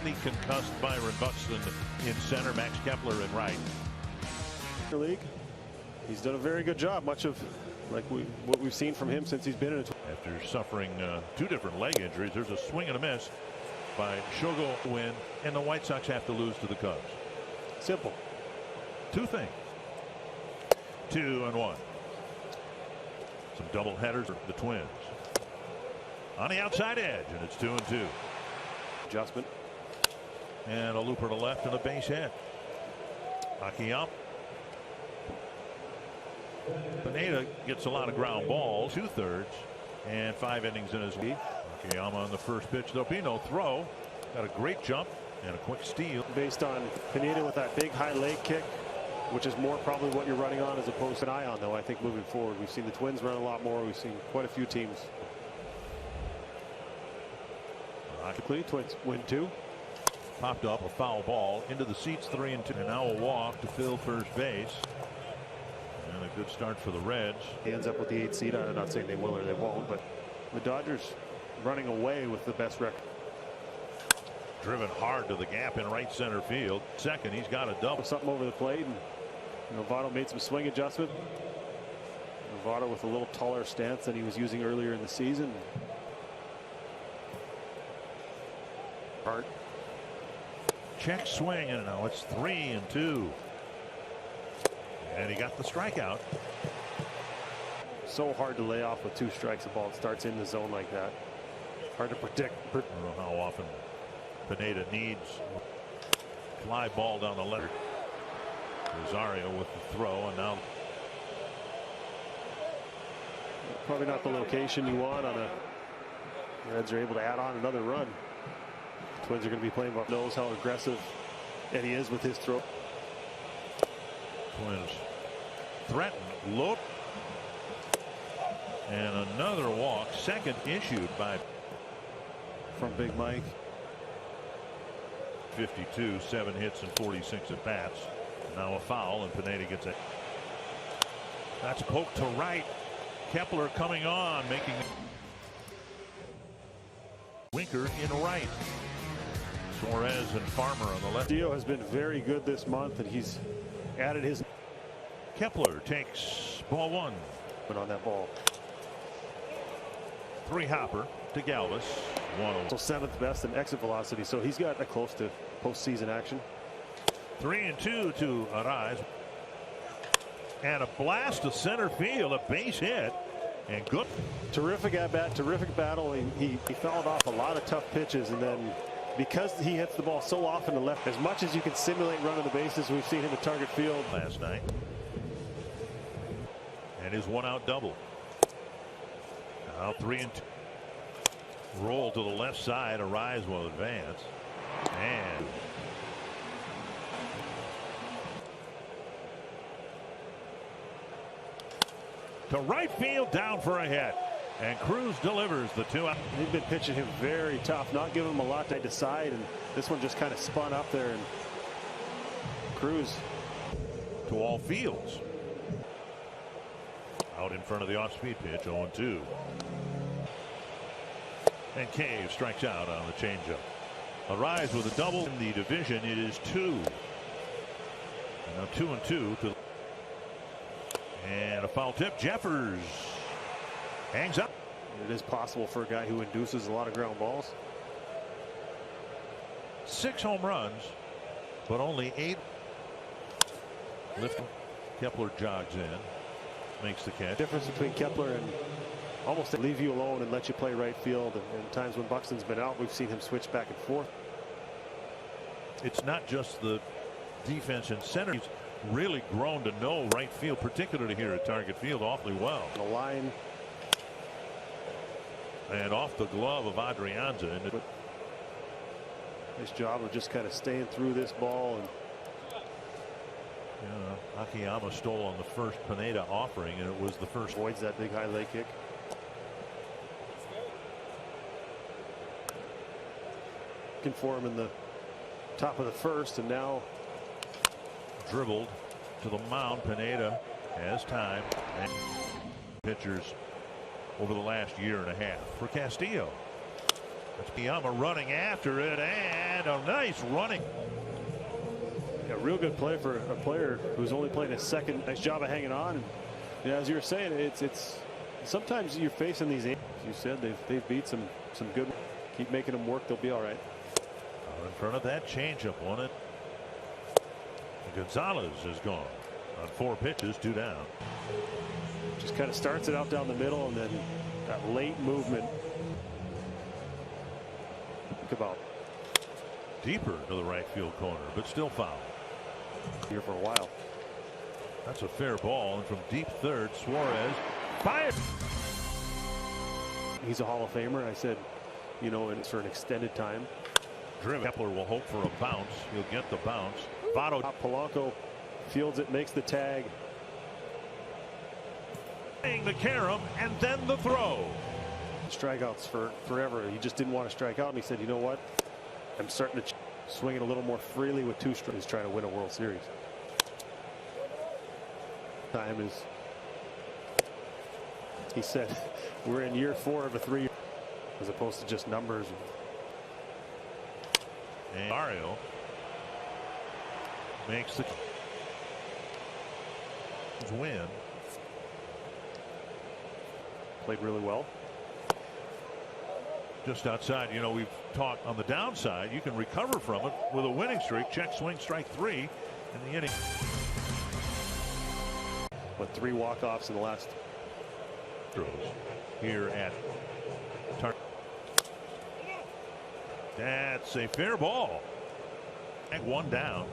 slightly concussed Byron Buxton in center, Max Kepler in right. League. He's done a very good job, much of what we've seen from him since he's been in it. After suffering 2 different leg injuries, there's a swing and a miss by Shogo win, and the White Sox have to lose to the Cubs. Simple. 2 things. 2-1. Some double headers for the Twins. On the outside edge, and it's 2-2. Adjustment. And a looper to left and a base hit. Akiyama. Pineda gets a lot of ground balls, 2/3, and 5 innings in his lead. Akiyama on the first pitch. There'll be no throw. Got a great jump and a quick steal. Based on Pineda with that big high leg kick, which is more probably what you're running on as opposed to an eye on, though. I think moving forward, we've seen the Twins run a lot more. We've seen quite a few teams. Twins win 2. Popped up a foul ball into the seats, 3-2, and now a walk to fill first base. And a good start for the Reds. He ends up with the 8th seed. I'm not saying they will or they won't, but the Dodgers running away with the best record. Driven hard to the gap in right center field. Second, he's got a double. Something over the plate, and Novato made some swing adjustment. Novato with a little taller stance than he was using earlier in the season. Hart. Check swing, and now it's 3-2. And he got the strikeout. So hard to lay off with 2 strikes. The ball starts in the zone like that. Hard to predict. I don't know how often Pineda needs fly ball down the left. Rosario with the throw, and now probably not the location you want on a. The Reds are able to add on another run. Twins are going to be playing. Knows how aggressive Eddie is with his throw. Twins threaten, look, and another walk. Second issued by from Big Mike. 52, 7 hits and 46 at bats. Now a foul, and Pineda gets it. That's poked to right. Kepler coming on, making Winker in right. Suarez and Farmer on the left. Dio has been very good this month, and he's added his. Kepler takes ball 1. But on that ball. 3 hopper to Galvis. 1-0. So 7th best in exit velocity, so he's got a close to postseason action. 3-2 to Arise. And a blast to center field, a base hit, and good. Terrific at bat, terrific battle. He fouled off a lot of tough pitches, and then because he hits the ball so often to left, as much as you can simulate running the bases, we've seen him at target field last night. And his 1-out double. Now 3-2. Roll to the left side. Arise will advance. And to right field, down for a hit. And Cruz delivers the 2-out. They've been pitching him very tough, not giving him a lot to decide, and this one just kind of spun up there, and Cruz to all fields. Out in front of the off-speed pitch, 0-2. And Cave strikes out on the changeup. Arise with a double in the division. It is 2. And now 2-2 and a foul tip. Jeffers hangs up. It is possible for a guy who induces a lot of ground balls. 6 home runs, but only 8. Lift. Kepler jogs in, makes the catch. Difference between Kepler and almost leave you alone and let you play right field. And times when Buxton's been out, we've seen him switch back and forth. It's not just the defense in center. He's really grown to know right field, particularly here at target field, awfully well. The line. And off the glove of Adrianza. And nice job of just kind of staying through this ball. And Akiyama stole on the first Pineda offering, and it was the first. Avoids that big high leg kick. Looking for him in the top of the first, and now dribbled to the mound. Pineda has time. And pitchers over the last year and a half for Castillo. That's Akiyama running after it, and a nice running. Yeah, real good play for a player who's only playing his second. Nice job of hanging on. And yeah, as you were saying, it's sometimes you're facing these. As you said, they've beat some good. Keep making them work. They'll be all right. In front of that changeup on it. Gonzalez is gone on 4 pitches, 2 down. Just kind of starts it out down the middle, and then that late movement. Think about deeper to the right field corner, but still foul. Here for a while. That's a fair ball, and from deep third, Suarez fired. He's a Hall of Famer. I said, you know, and for an extended time. Driven. Kepler will hope for a bounce. He'll get the bounce. Votto. Polanco fields it, makes the tag. The carom and then the throw. Strikeouts for forever. He just didn't want to strike out, and he said, you know what? I'm starting to swing it a little more freely with 2 strikes. He's trying to win a World Series. Time is, he said, we're in year 4 of a 3, as opposed to just numbers. And Mario makes the win. Played really well. Just outside, you know, we've talked on the downside. You can recover from it with a winning streak. Check swing, strike 3 in the inning. But 3 walk-offs in the last. Throws here at that's a fair ball. And 1 down.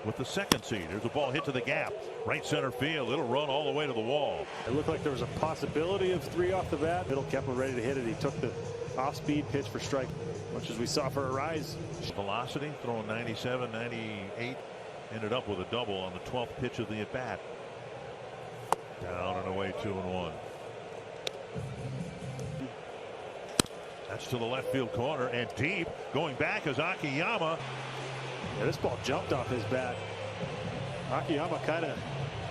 With the second seed, there's a ball hit to the gap. Right center field. It'll run all the way to the wall. It looked like there was a possibility of 3 off the bat. Middle kept him ready to hit it. He took the off-speed pitch for strike, much as we saw for a rise. Velocity, throwing 97, 98. Ended up with a double on the 12th pitch of the at-bat. Down and away, 2-1. That's to the left field corner and deep. Going back is Akiyama. Yeah, this ball jumped off his bat. Akiyama kind of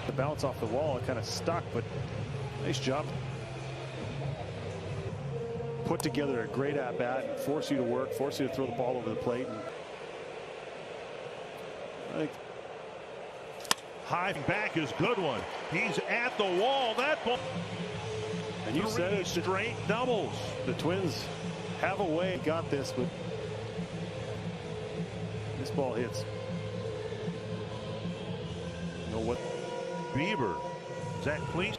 the bounce off the wall. It kind of stuck, but nice job. Put together a great at bat and force you to work, force you to throw the ball over the plate. And I think high back is good one. He's at the wall. That ball. And you said it, straight doubles. The Twins have a way. Got this, but this ball hits. You know what? Bieber. Zach, please.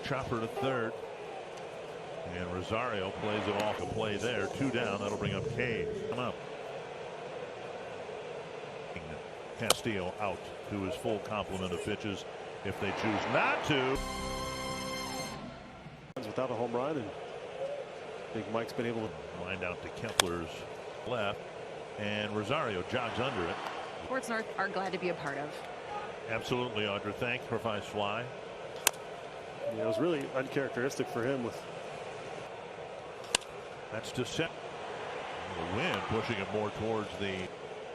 Chopper to third. And Rosario plays it off a play there. 2 down. That'll bring up Cade. Come up. Castillo out to his full complement of pitches if they choose not to. Without a home run, and I think Mike's been able to wind out to Kepler's left, and Rosario jogs under it. Sports North are glad to be a part of. Absolutely, Audra. Thanks for Fly Fly. Yeah, it was really uncharacteristic for him. With that's to set the wind, pushing it more towards the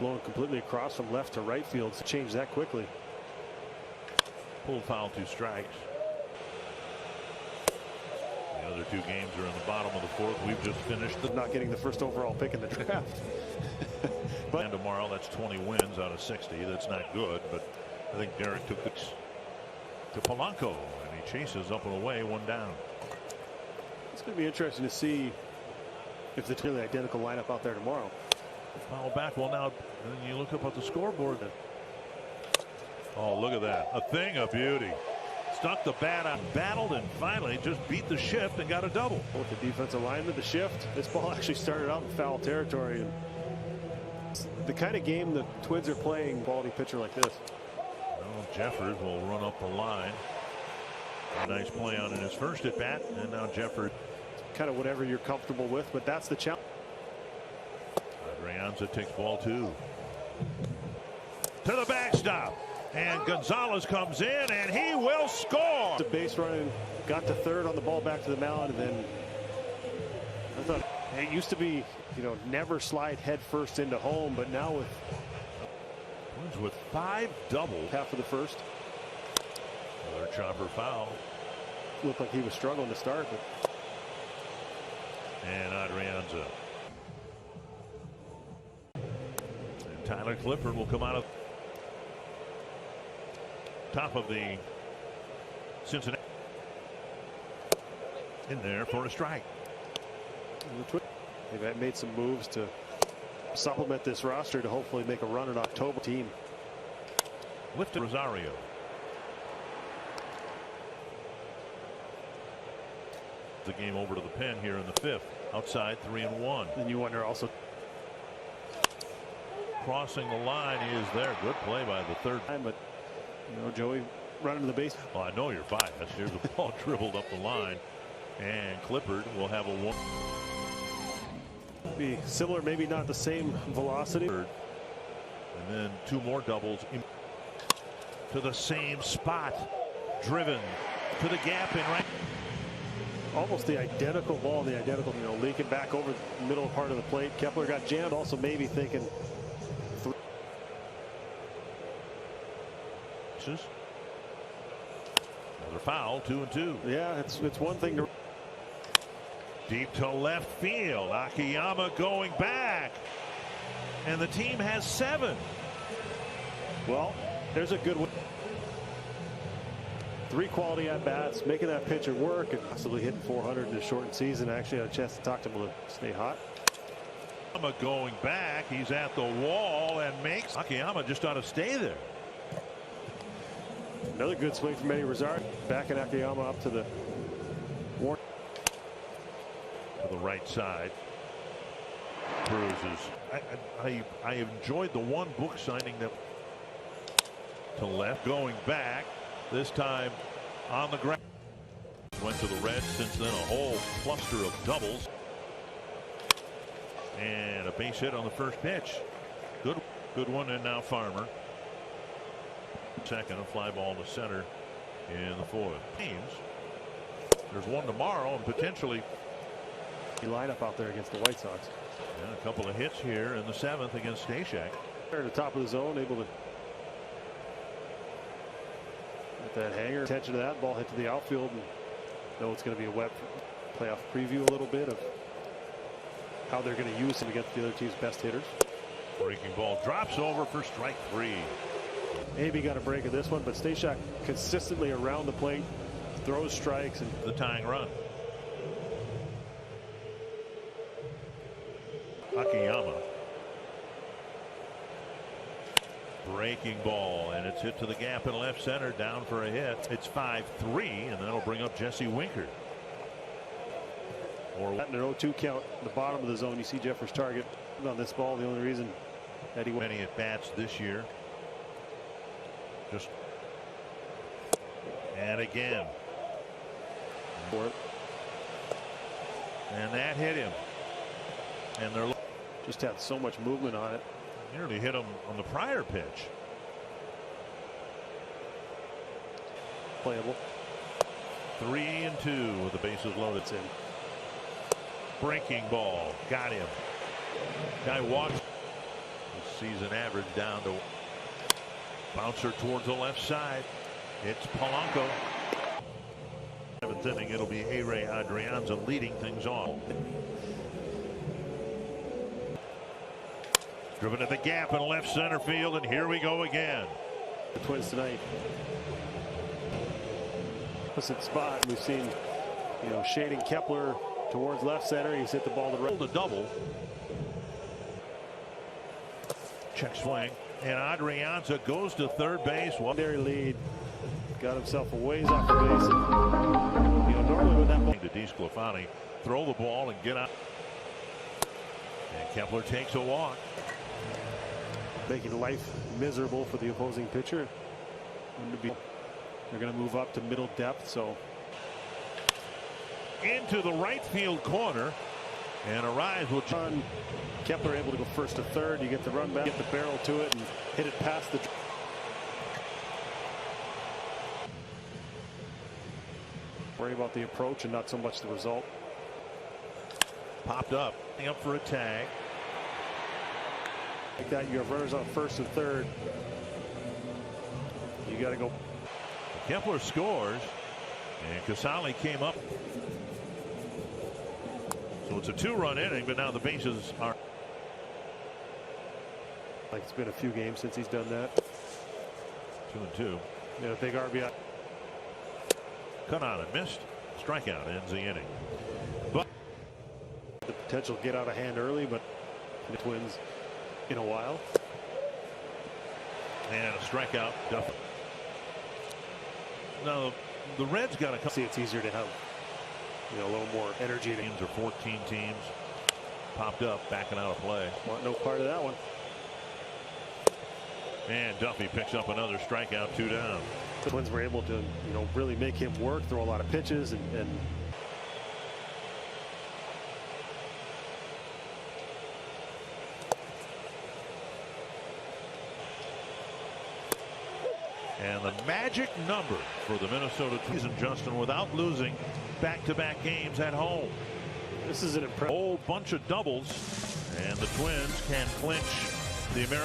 blowing completely across from left to right field. To change that quickly. Pulled foul, 2 strikes. The other 2 games are in the bottom of the 4th. We've just finished not getting the first overall pick in the draft. But and tomorrow, that's 20 wins out of 60. That's not good, but I think Derek took it to Polanco, and he chases up and away, 1 down. It's going to be interesting to see if it's really identical lineup out there tomorrow. Foul back. Well, now then you look up at the scoreboard. Oh, look at that. A thing of beauty. Stuck the bat out, battled, and finally just beat the shift and got a double. With the defensive lineman, the shift. This ball actually started out in foul territory. And the kind of game the Twins are playing, quality pitcher like this. Well, Jeffers will run up the line. A nice play on in his first at bat, and now Jeffers. Kind of whatever you're comfortable with, but that's the challenge. Adrianza takes ball 2. To the backstop. And Gonzalez comes in, and he will score. The base running, got to third on the ball back to the mound, and then I thought it used to be, you know, never slide head first into home, but now with 5 doubles. Half of the first. Another chopper foul. looked like he was struggling to start. But and Adrianza. And Tyler Clifford will come out of top of the Cincinnati. In there for a strike. They've made some moves to supplement this roster to hopefully make a run in October. Team lifted Rosario. The game over to the pen here in the fifth. Outside 3-1. And you wonder also. Crossing the line is there. Good play by the third. But you know, Joey running to the base. Well, I know you're biased. Here's the ball dribbled up the line. And Clifford will have a one. Be similar, maybe not the same velocity. And then two more doubles to the same spot. Driven to the gap in right. Almost the identical ball, the identical, you know, leaking back over the middle part of the plate. Kepler got jammed. Also maybe thinking. Another foul, 2-2. Yeah, it's one thing to. Deep to left field. Akiyama going back. And the team has 7. Well, there's a good one. 3 quality at bats, making that pitcher work and possibly hitting 400 in a shortened season. I actually had a chance to talk to him to stay hot. Akiyama going back. He's at the wall and makes. Akiyama just ought to stay there. Another good swing from Eddie Rosario. Backing Akiyama up to the warning. To the right side. Bruises. I enjoyed the one book signing that to left going back this time on the ground. Went to the Reds. Since then a whole cluster of doubles and a base hit on the first pitch. Good one. And now Farmer second, a fly ball to center in the fourth. Teams, there's one tomorrow and potentially lineup out there against the White Sox. Yeah, a couple of hits here in the 7th against Stashak. At the top of the zone, able to get that hanger. Attention to that ball, hit to the outfield, and know it's going to be a wet playoff preview a little bit of how they're going to use him against the other team's best hitters. Breaking ball drops over for strike 3. Maybe got a break of this one, but Stashak consistently around the plate, throws strikes, and the tying run. Akiyama. Breaking ball, and it's hit to the gap in left center, down for a hit. It's 5-3, and that'll bring up Jesse Winker. Or at an 0-2 count, the bottom of the zone, you see Jeffers' target on this ball. The only reason that he many at bats this year. Just and again. For it. And that hit him. And they're just had so much movement on it. Nearly hit him on the prior pitch. Playable. 3-2 with the bases loaded. It's in. Breaking ball. Got him. Guy walks. His season average down to bouncer towards the left side. It's Polanco. 7th inning. It'll be A-Ray Adrianza leading things off. Driven at the gap in left center field, and here we go again. The Twins tonight. Opposite spot. We've seen, you know, shading Kepler towards left center. He's hit the ball to right. The double. Check swing, and Adrianza goes to third base. Secondary lead. Got himself a ways off the base. And, you know, normally with that ball. To DeSclafani, throw the ball and get out. And Kepler takes a walk. Making life miserable for the opposing pitcher. They're going to move up to middle depth, so into the right field corner, and Arise will run. Kepler able to go first to third. You get the run back, get the barrel to it, and hit it past the. Worry about the approach and not so much the result. Popped up for a tag. Like that, you have runners on first and third. You got to go. Kepler scores. And Casale came up. So it's a 2-run inning, but now the bases are. Like it's been a few games since he's done that. 2-2. Yeah, big RBI. Cut on and missed. Strikeout ends the inning. But The potential to get out of hand early, but the Twins in a while. And a strikeout. Duffy. Now the Reds got to come. See, it's easier to have a little more energy. Teams are 14 teams popped up, backing out of play. Want no part of that one. And Duffy picks up another strikeout, 2 down. The Twins were able to really make him work, throw a lot of pitches, and the magic number for the Minnesota Twins, and Justin, without losing back-to-back games at home. this is an impressive Whole bunch of doubles, and the Twins can clinch the American